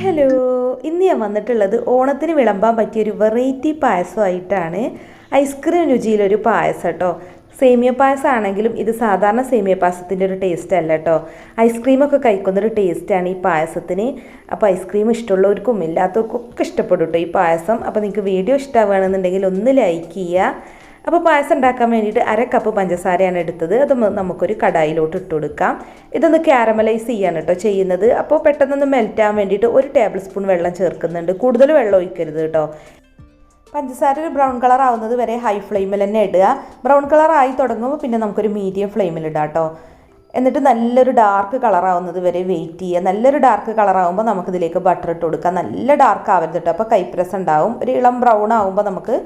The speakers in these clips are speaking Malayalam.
ഹലോ, ഇന്ന് ഞാൻ വന്നിട്ടുള്ളത് ഓണത്തിന് വിളമ്പാൻ പറ്റിയൊരു വെറൈറ്റി പായസമായിട്ടാണ്. ഐസ്ക്രീം രുചിയിലൊരു പായസം കേട്ടോ. സേമിയ പായസം ആണെങ്കിലും ഇത് സാധാരണ സേമിയ പായസത്തിൻ്റെ ഒരു ടേസ്റ്റ് അല്ല കേട്ടോ. ഐസ്ക്രീമൊക്കെ കഴിക്കുന്നൊരു ടേസ്റ്റാണ് ഈ പായസത്തിന്. അപ്പോൾ ഐസ്ക്രീം ഇഷ്ടമുള്ളവർക്കും ഇല്ലാത്തവർക്കും ഒക്കെ ഇഷ്ടപ്പെടും കേട്ടോ ഈ പായസം. അപ്പോൾ നിങ്ങൾക്ക് വീഡിയോ ഇഷ്ടമാവുകയാണെന്നുണ്ടെങ്കിൽ ഒന്ന് ലൈക്ക് ചെയ്യുക. അപ്പോൾ പായസം ഉണ്ടാക്കാൻ വേണ്ടിയിട്ട് 1/2 കപ്പ് പഞ്ചസാരയാണ് എടുത്തത്. അത് നമുക്കൊരു കടായിലോട്ട് ഇട്ട് കൊടുക്കാം. ഇതൊന്ന് ക്യാരമലൈസ് ചെയ്യാണ് കേട്ടോ ചെയ്യുന്നത്. അപ്പോൾ പെട്ടെന്നൊന്ന് മെൽറ്റ് ആവാൻ വേണ്ടിയിട്ട് 1 ടേബിൾ സ്പൂൺ വെള്ളം ചേർക്കുന്നുണ്ട്. കൂടുതൽ വെള്ളം ഒഴിക്കരുത് കേട്ടോ. പഞ്ചസാര ഒരു ബ്രൗൺ കളർ ആവുന്നത് വരെ ഹൈ ഫ്ലെയിമിൽ തന്നെ ഇടുക. ബ്രൗൺ കളർ ആയി തുടങ്ങുമ്പോൾ പിന്നെ നമുക്കൊരു മീഡിയം ഫ്ലെയിമിൽ ഇടാം കേട്ടോ. എന്നിട്ട് നല്ലൊരു ഡാർക്ക് കളർ ആവുന്നത് വരെ വെയിറ്റ് ചെയ്യുക. നല്ലൊരു ഡാർക്ക് കളർ ആകുമ്പോൾ നമുക്കിതിലേക്ക് ബട്ടർ ഇട്ട് കൊടുക്കാം. നല്ല ഡാർക്ക് ആവരുത് കേട്ടോ, അപ്പോൾ കൈപ്രസ് ഉണ്ടാവും. ഒരു ഇളം ബ്രൗൺ ആകുമ്പോൾ നമുക്ക്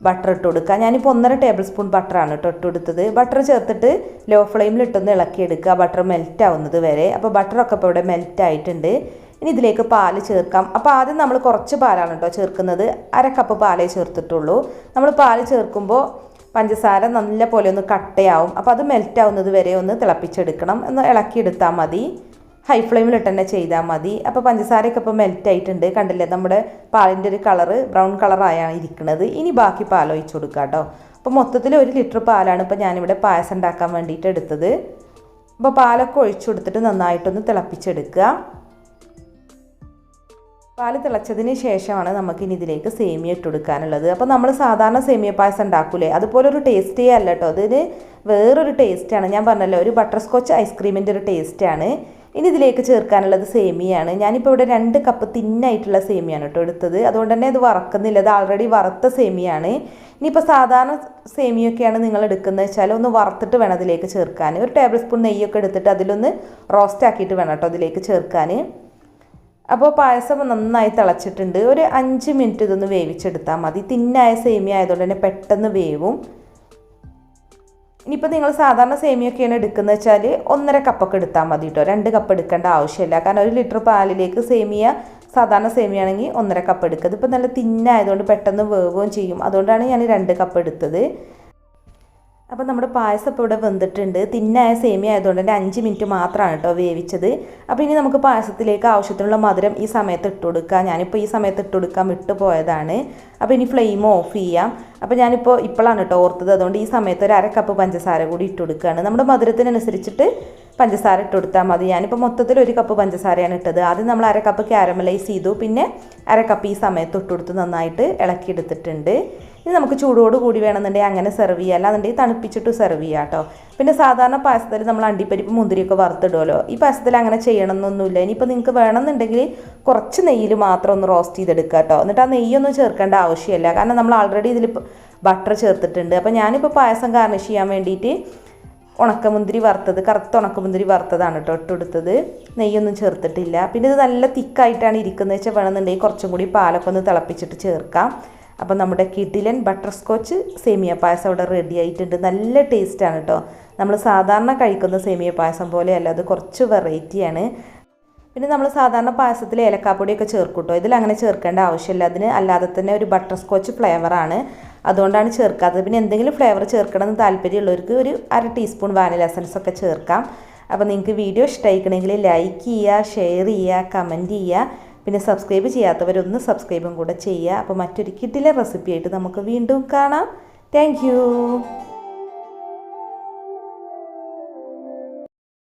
ബട്ടർ ഇട്ട് കൊടുക്കുക. ഞാനിപ്പോൾ 1.5 ടേബിൾ സ്പൂൺ ബട്ടറാണ് കേട്ടോ ഇട്ട് കൊടുത്തത്. ബട്ടർ ചേർത്തിട്ട് ലോ ഫ്ലെയിമിൽ ഇട്ടൊന്ന് ഇളക്കിയെടുക്കുക, ബട്ടർ മെൽറ്റ് ആവുന്നത് വരെ. അപ്പോൾ ബട്ടറൊക്കെ ഇപ്പോൾ ഇവിടെ മെൽറ്റ് ആയിട്ടുണ്ട്. ഇനി ഇതിലേക്ക് പാല് ചേർക്കാം. അപ്പോൾ ആദ്യം നമ്മൾ കുറച്ച് പാലാണ് കേട്ടോ ചേർക്കുന്നത്. 1/2 കപ്പ് പാലേ ചേർത്തിട്ടുള്ളൂ. നമ്മൾ പാല് ചേർക്കുമ്പോൾ പഞ്ചസാര നല്ല പോലെ ഒന്ന് കട്ടയാവും. അപ്പോൾ അത് മെൽറ്റ് ആവുന്നത് വരെ ഒന്ന് തിളപ്പിച്ചെടുക്കണം. ഒന്ന് ഇളക്കിയെടുത്താൽ മതി. ഹൈ ഫ്ലെയിമിലിട്ട് തന്നെ ചെയ്താൽ മതി. അപ്പോൾ പഞ്ചസാരയൊക്കെ ഇപ്പോൾ മെൽറ്റ് ആയിട്ടുണ്ട്. കണ്ടില്ലേ, നമ്മുടെ പാലിൻ്റെ ഒരു കളറ് ബ്രൗൺ കളറായാണ് ഇരിക്കുന്നത്. ഇനി ബാക്കി പാൽ ഒഴിച്ച് കൊടുക്കുക കേട്ടോ. അപ്പോൾ മൊത്തത്തിൽ 1 ലിറ്റർ പാലാണ് ഇപ്പോൾ ഞാനിവിടെ പായസം ഉണ്ടാക്കാൻ വേണ്ടിയിട്ട് എടുത്തത്. അപ്പോൾ പാലൊക്കെ ഒഴിച്ചു കൊടുത്തിട്ട് നന്നായിട്ടൊന്ന് തിളപ്പിച്ചെടുക്കുക. പാല് തിളച്ചതിന് ശേഷമാണ് നമുക്കിനി ഇതിലേക്ക് സേമിയ ഇട്ട് കൊടുക്കാനുള്ളത്. അപ്പോൾ നമ്മൾ സാധാരണ സേമിയ പായസം ഉണ്ടാക്കൂലേ, അതുപോലൊരു ടേസ്റ്റേ അല്ല കേട്ടോ. അതിന് വേറൊരു ടേസ്റ്റാണ്. ഞാൻ പറഞ്ഞല്ലോ, ഒരു ബട്ടർ സ്കോച്ച് ഐസ്ക്രീമിൻ്റെ ഒരു ടേസ്റ്റാണ്. ഇനി ഇതിലേക്ക് ചേർക്കാനുള്ളത് സേമിയാണ്. ഞാനിപ്പോൾ ഇവിടെ 2 കപ്പ് തിന്നായിട്ടുള്ള സേമിയാണ് കേട്ടോ എടുത്തത്. അതുകൊണ്ട് തന്നെ ഇത് വറക്കുന്നില്ല, ഇത് ആൾറെഡി വറുത്ത സേമിയാണ്. ഇനിയിപ്പോൾ സാധാരണ സേമിയൊക്കെയാണ് നിങ്ങൾ എടുക്കുന്നത് വെച്ചാൽ ഒന്ന് വറുത്തിട്ട് വേണം അതിലേക്ക് ചേർക്കാൻ. 1 ടേബിൾ സ്പൂൺ നെയ്യൊക്കെ എടുത്തിട്ട് അതിലൊന്ന് റോസ്റ്റ് ആക്കിയിട്ട് വേണം കേട്ടോ അതിലേക്ക് ചേർക്കാൻ. അപ്പോൾ പായസം നന്നായി തിളച്ചിട്ടുണ്ട്. ഒരു 5 മിനിറ്റ് ഇതൊന്ന് വേവിച്ചെടുത്താൽ മതി. തിന്നായ സേമിയ ആയതുകൊണ്ട് തന്നെ പെട്ടെന്ന് വേവും. ഇനിയിപ്പോൾ നിങ്ങൾ സാധാരണ സേമിയൊക്കെയാണ് എടുക്കുന്നത് വെച്ചാൽ 1.5 കപ്പൊക്കെ എടുത്താൽ മതി കേട്ടോ. 2 കപ്പ് എടുക്കേണ്ട ആവശ്യമില്ല. കാരണം 1 ലിറ്റർ പാലിലേക്ക് സേമിയ സാധാരണ സേമിയാണെങ്കിൽ 1.5 കപ്പ് എടുക്കുക. ഇതിപ്പോൾ നല്ല തിന്നായതുകൊണ്ട് പെട്ടെന്ന് വേവുകയും ചെയ്യും. അതുകൊണ്ടാണ് ഞാൻ 2 കപ്പ് എടുത്തത്. അപ്പോൾ നമ്മുടെ പായസം ഇപ്പോൾ ഇവിടെ വെന്തിട്ടുണ്ട്. തിന്നായ സേമിയ ആയതുകൊണ്ട് തന്നെ 5 മിനിറ്റ് മാത്രമാണ് കേട്ടോ വേവിച്ചത്. അപ്പോൾ ഇനി നമുക്ക് പായസത്തിലേക്ക് ആവശ്യത്തിനുള്ള മധുരം ഈ സമയത്ത് ഇട്ട് കൊടുക്കാം. ഞാനിപ്പോൾ ഈ സമയത്ത് ഇട്ട് കൊടുക്കാൻ വിട്ടു പോയതാണ്. അപ്പോൾ ഇനി ഫ്ലെയിം ഓഫ് ചെയ്യാം. അപ്പോൾ ഇപ്പോഴാണ് കേട്ടോ ഓർത്തത്. അതുകൊണ്ട് ഈ സമയത്ത് ഒരു 1/2 കപ്പ് പഞ്ചസാര കൂടി ഇട്ട് കൊടുക്കുകയാണ്. നമ്മുടെ മധുരത്തിനനുസരിച്ചിട്ട് പഞ്ചസാര ഇട്ട് കൊടുത്താൽ മതി. ഞാനിപ്പോൾ മൊത്തത്തിൽ 1 കപ്പ് പഞ്ചസാരയാണ് ഇട്ടത്. ആദ്യം നമ്മൾ 1/2 കപ്പ് ക്യാരമലൈസ് ചെയ്തു. പിന്നെ 1/2 കപ്പ് ഈ സമയത്ത് ഇട്ട് കൊടുത്ത് നന്നായിട്ട് ഇളക്കിയെടുത്തിട്ടുണ്ട്. ഇനി നമുക്ക് ചൂടോട് കൂടി വേണമെന്നുണ്ടെങ്കിൽ അങ്ങനെ സെർവ് ചെയ്യുക, അല്ലാന്നുണ്ടെങ്കിൽ തണുപ്പിച്ചിട്ട് സെർവ് ചെയ്യുക കേട്ടോ. പിന്നെ സാധാരണ പായസത്തിൽ നമ്മൾ അണ്ടിപ്പരിപ്പ് മുന്തിരിയൊക്കെ വറുത്തിടുമല്ലോ. ഈ പായസത്തിൽ അങ്ങനെ ചെയ്യണമെന്നൊന്നുമില്ല. ഇനിയിപ്പോൾ നിങ്ങൾക്ക് വേണമെന്നുണ്ടെങ്കിൽ കുറച്ച് നെയ്യിൽ മാത്രം ഒന്ന് റോസ്റ്റ് ചെയ്തെടുക്കുക കേട്ടോ. എന്നിട്ട് ആ നെയ്യൊന്നും ചേർക്കേണ്ട ആവശ്യമില്ല. കാരണം നമ്മൾ ആൾറെഡി ഇതിൽ ബട്ടർ ചേർത്തിട്ടുണ്ട്. അപ്പോൾ ഞാനിപ്പോൾ പായസം ഗാർണിഷ് ചെയ്യാൻ വേണ്ടിയിട്ട് ഉണക്കമുന്തിരി വറുത്തത്, കറുത്ത ഉണക്കമുന്തിരി വറുത്തതാണ് കേട്ടോ ഇട്ട് കൊടുത്തത്. നെയ്യൊന്നും ചേർത്തിട്ടില്ല. പിന്നെ ഇത് നല്ല തിക്കായിട്ടാണ് ഇരിക്കുന്നത് വെച്ചാൽ വേണമെന്നുണ്ടെങ്കിൽ കുറച്ചും കൂടി പാലൊക്കെ ഒന്ന് തിളപ്പിച്ചിട്ട് ചേർക്കാം. അപ്പോൾ നമ്മുടെ കിടിലൻ ബട്ടർ സ്കോച്ച് സേമിയ പായസം ഇവിടെ റെഡി ആയിട്ടുണ്ട്. നല്ല ടേസ്റ്റാണ് കേട്ടോ. നമ്മൾ സാധാരണ കഴിക്കുന്ന സേമിയ പായസം പോലെയല്ല, അത് കുറച്ച് വെറൈറ്റിയാണ്. പിന്നെ നമ്മൾ സാധാരണ പായസത്തിൽ ഏലക്കാപ്പൊടിയൊക്കെ ചേർക്കും കേട്ടോ. ഇതിലങ്ങനെ ചേർക്കേണ്ട ആവശ്യമില്ല. അതിന് അല്ലാതെ തന്നെ ഒരു ബട്ടർ സ്കോച്ച് ഫ്ലേവറാണ്, അതുകൊണ്ടാണ് ചേർക്കാത്തത്. പിന്നെ എന്തെങ്കിലും ഫ്ലേവർ ചേർക്കണമെന്ന് താല്പര്യമുള്ളവർക്ക് ഒരു 1/2 ടീസ്പൂൺ വാനില എസൻസ് ഒക്കെ ചേർക്കാം. അപ്പോൾ നിങ്ങൾക്ക് വീഡിയോ ഇഷ്ടമായിക്കണമെങ്കിൽ ലൈക്ക് ചെയ്യുക, ഷെയർ ചെയ്യുക, കമൻറ്റ് ചെയ്യുക. പിന്നെ സബ്സ്ക്രൈബ് ചെയ്യാത്തവരൊന്ന് സബ്സ്ക്രൈബും കൂടെ ചെയ്യുക. അപ്പോൾ മറ്റൊരു കിടിലൻ റെസിപ്പി ആയിട്ട് നമുക്ക് വീണ്ടും കാണാം. താങ്ക്